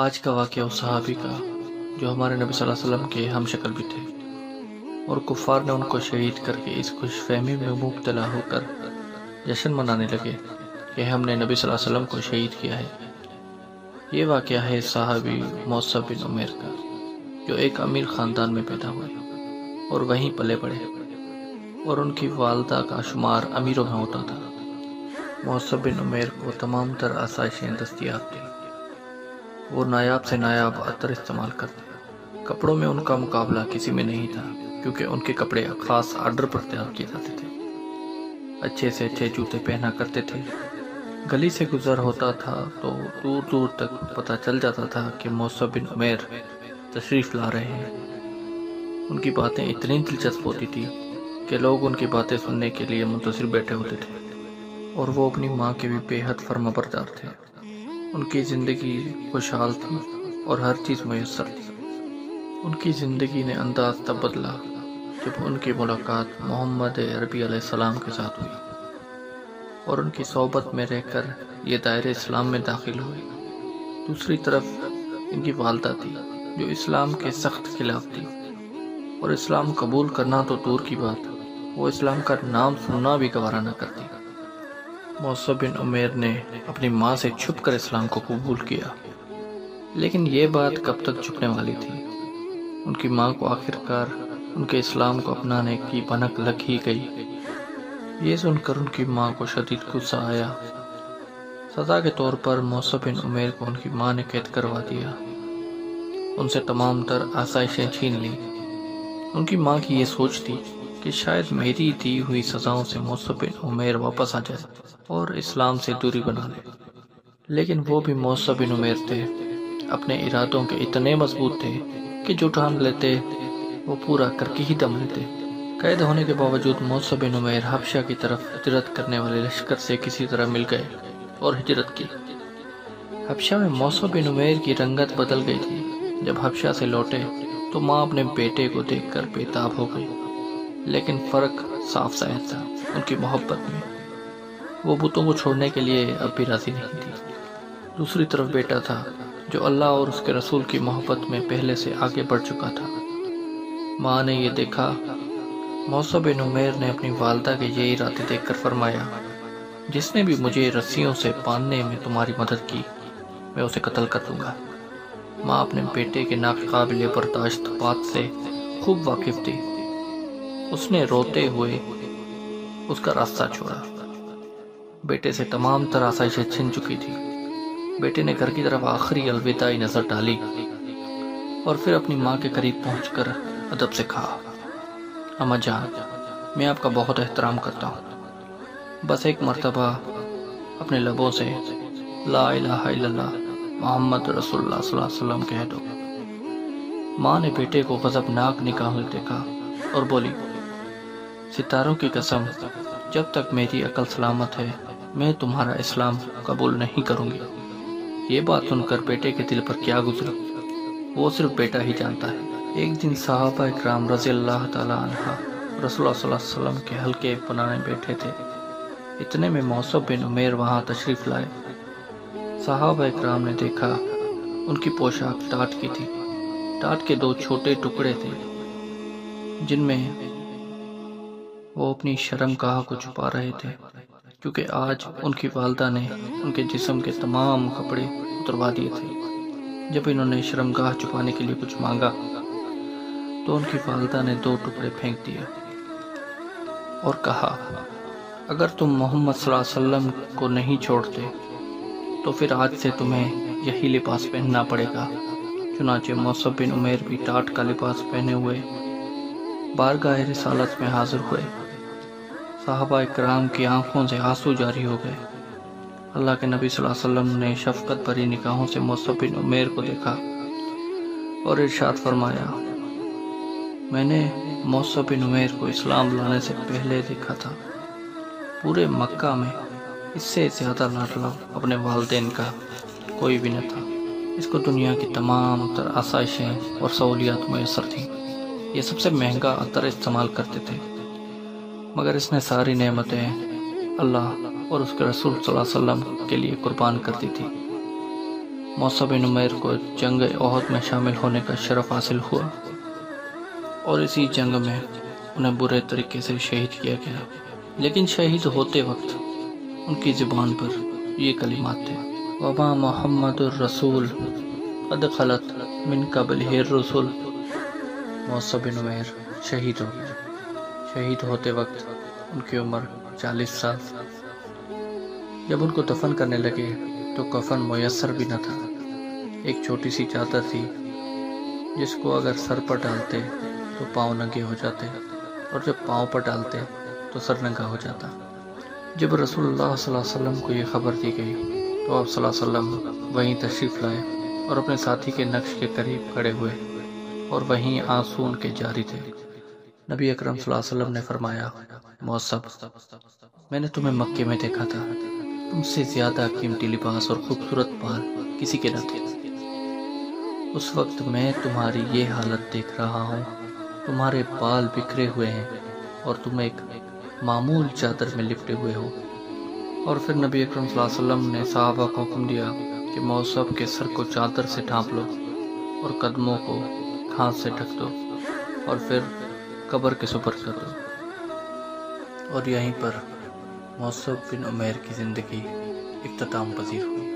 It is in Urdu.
آج کا واقعہ اس صحابی کا جو ہمارے نبی صلی اللہ علیہ وسلم کے ہم شکل بھی تھے، اور کفار نے ان کو شہید کر کے اس خوش فہمی میں مبتلا ہو کر جشن منانے لگے کہ ہم نے نبی صلی اللہ علیہ وسلم کو شہید کیا ہے۔ یہ واقعہ ہے صحابی موصب بن عمیر کا، جو ایک امیر خاندان میں پیدا ہوئے اور وہیں پلے بڑھے، اور ان کی والدہ کا شمار امیروں میں ہوتا تھا۔ موصب بن عمیر کو تمام تر آسائشیں دستیاب تھیں۔ وہ نایاب سے نایاب عطر استعمال کرتے، کپڑوں میں ان کا مقابلہ کسی میں نہیں تھا، کیونکہ ان کے کپڑے خاص آرڈر پر تیار کیے جاتے تھے۔ اچھے سے اچھے جوتے پہنا کرتے تھے۔ گلی سے گزر ہوتا تھا تو دور دور تک پتہ چل جاتا تھا کہ موصب بن عمیر تشریف لا رہے ہیں۔ ان کی باتیں اتنی دلچسپ ہوتی تھی کہ لوگ ان کی باتیں سننے کے لیے منتظر بیٹھے ہوتے تھے، اور وہ اپنی ماں کے بھی بے حد فرمانبردار تھے۔ ان کی زندگی خوشحال تھی اور ہر چیز میسر تھی۔ ان کی زندگی نے انداز تب بدلا جب ان کی ملاقات محمد عربی علیہ السلام کے ساتھ ہوئی، اور ان کی صحبت میں رہ کر یہ دائرہ اسلام میں داخل ہوئے۔ دوسری طرف ان کی والدہ تھی جو اسلام کے سخت خلاف تھی، اور اسلام قبول کرنا تو دور کی بات، وہ اسلام کا نام سننا بھی گوارا نہ کرتی۔ موصب بن عمیر نے اپنی ماں سے چھپ کر اسلام کو قبول کیا، لیکن یہ بات کب تک چھپنے والی تھی؟ ان کی ماں کو آخرکار ان کے اسلام کو اپنانے کی بھنک لگ ہی گئی۔ یہ سن کر ان کی ماں کو شدید غصہ آیا۔ سزا کے طور پر موصب بن عمیر کو ان کی ماں نے قید کروا دیا، ان سے تمام تر آسائشیں چھین لی۔ ان کی ماں کی یہ سوچ تھی کہ شاید میری دی ہوئی سزاؤں سے موصب بن عمیر واپس آ جائے اور اسلام سے دوری بنا لے، لیکن وہ بھی موصب بن عمیر تھے، اپنے ارادوں کے اتنے مضبوط تھے کہ جو ٹھان لیتے وہ پورا کر کے ہی دم لیتے۔ قید ہونے کے باوجود موصب بن عمیر حبشہ کی طرف ہجرت کرنے والے لشکر سے کسی طرح مل گئے اور ہجرت کی۔ حبشہ میں موصب بن عمیر کی رنگت بدل گئی تھی۔ جب حبشہ سے لوٹے تو ماں اپنے بیٹے کو دیکھ کر بے تاب ہو گئی، لیکن فرق صاف ظاہر تھا ان کی محبت میں۔ وہ بتوں کو چھوڑنے کے لیے اب بھی راضی نہیں تھی۔ دوسری طرف بیٹا تھا جو اللہ اور اس کے رسول کی محبت میں پہلے سے آگے بڑھ چکا تھا۔ ماں نے یہ دیکھا۔ موصب بن عمیر نے اپنی والدہ کے یہ ارادے دیکھ کر فرمایا، جس نے بھی مجھے رسیوں سے باندھنے میں تمہاری مدد کی، میں اسے قتل کر دوں گا۔ ماں اپنے بیٹے کے ناقابل برداشت بات سے خوب واقف تھی۔ اس نے روتے ہوئے اس کا راستہ چھوڑا۔ بیٹے سے تمام تر آسائشیں چھن چکی تھی۔ بیٹے نے گھر کی طرف آخری الوداعی نظر ڈالی اور پھر اپنی ماں کے قریب پہنچ کر ادب سے کہا، اماں جان، میں آپ کا بہت احترام کرتا ہوں، بس ایک مرتبہ اپنے لبوں سے لا الہ الا اللہ محمد رسول اللہ صلی اللہ علیہ وسلم کہہ دو۔ ماں نے بیٹے کو غضبناک نگاہوں سے دیکھا اور بولی، ستاروں کی قسم، جب تک میری عقل سلامت ہے میں تمہارا اسلام قبول نہیں کروں گی۔ یہ بات سن کر بیٹے کے دل پر کیا گزری وہ صرف بیٹا ہی جانتا ہے۔ ایک دن صحابہ اکرام رضی اللہ تعالی عنہ رسول اللہ صلی اللہ علیہ وسلم کے حلقے بنانے بیٹھے تھے۔ اتنے میں موصب بن عمیر وہاں تشریف لائے۔ صحابہ اکرام نے دیکھا ان کی پوشاک ٹاٹ کی تھی۔ ٹاٹ کے دو چھوٹے ٹکڑے تھے جن میں وہ اپنی شرمگاہ کو چھپا رہے تھے، کیونکہ آج ان کی والدہ نے ان کے جسم کے تمام کپڑے اتروا دیے تھے۔ جب انہوں نے شرمگاہ چھپانے کے لیے کچھ مانگا تو ان کی والدہ نے دو ٹکڑے پھینک دیے اور کہا، اگر تم محمد صلی اللہ علیہ وسلم کو نہیں چھوڑتے تو پھر آج سے تمہیں یہی لباس پہننا پڑے گا۔ چنانچہ موصب بن عمیر بھی ٹاٹ کا لباس پہنے ہوئے بارگاہ رسالت میں حاضر ہوئے۔ صحابہ اکرام کی آنکھوں سے آنسو جاری ہو گئے۔ اللہ کے نبی صلی اللہ علیہ وسلم نے شفقت بھری نگاہوں سے موصب بن عمیر کو دیکھا اور ارشاد فرمایا، میں نے موصب بن عمیر کو اسلام لانے سے پہلے دیکھا تھا۔ پورے مکہ میں اس سے زیادہ لاڈلا اپنے والدین کا کوئی بھی نہ تھا۔ اس کو دنیا کی تمام تر آسائشیں اور سہولیات میسر تھیں۔ یہ سب سے مہنگا عطر استعمال کرتے تھے، مگر اس نے ساری نعمتیں اللہ اور اس کے رسول صلی اللہ علیہ وسلم کے لیے قربان کر دی تھی۔ موسیٰ بن عمیر کو جنگ احد میں شامل ہونے کا شرف حاصل ہوا اور اسی جنگ میں انہیں برے طریقے سے شہید کیا گیا، لیکن شہید ہوتے وقت ان کی زبان پر یہ کلمات تھے: وما محمد الرسول قد خلت من قبلہ الرسل۔ موسیٰ بن عمیر شہید ہو گئے۔ شہید ہوتے وقت ان کی عمر 40 سال۔ جب ان کو دفن کرنے لگے تو کفن میسر بھی نہ تھا۔ ایک چھوٹی سی چادر تھی جس کو اگر سر پر ڈالتے تو پاؤں ننگے ہو جاتے، اور جب پاؤں پر ڈالتے تو سر ننگا ہو جاتا۔ جب رسول اللہ صلی اللہ علیہ وسلم کو یہ خبر دی گئی تو آپ صلی اللہ علیہ وسلم وہیں تشریف لائے اور اپنے ساتھی کے نقش کے قریب کھڑے ہوئے، اور وہیں آنسو ان کے جاری تھے۔ نبی اکرم صلی اللہ علیہ وسلم نے فرمایا: موصب، میں نے تمہیں مکے میں دیکھا تھا، تم سے زیادہ قیمتی لباس اور خوبصورت بال کسی کے نہ تھے۔ اس وقت میں تمہاری یہ حالت دیکھ رہا ہوں، تمہارے بال بکھرے ہوئے ہیں اور تم ایک معمول چادر میں لپٹے ہوئے ہو۔ اور پھر نبی اکرم صلی اللہ علیہ وسلم نے صحابہ کو حکم دیا کہ موصب کے سر کو چادر سے ڈھانپ لو اور قدموں کو گھاس سے ڈھک دو، اور پھر قبر کے سپرد کر دو۔ اور یہیں پر موصب بن عمیر کی زندگی اختتام پذیر ہوئی۔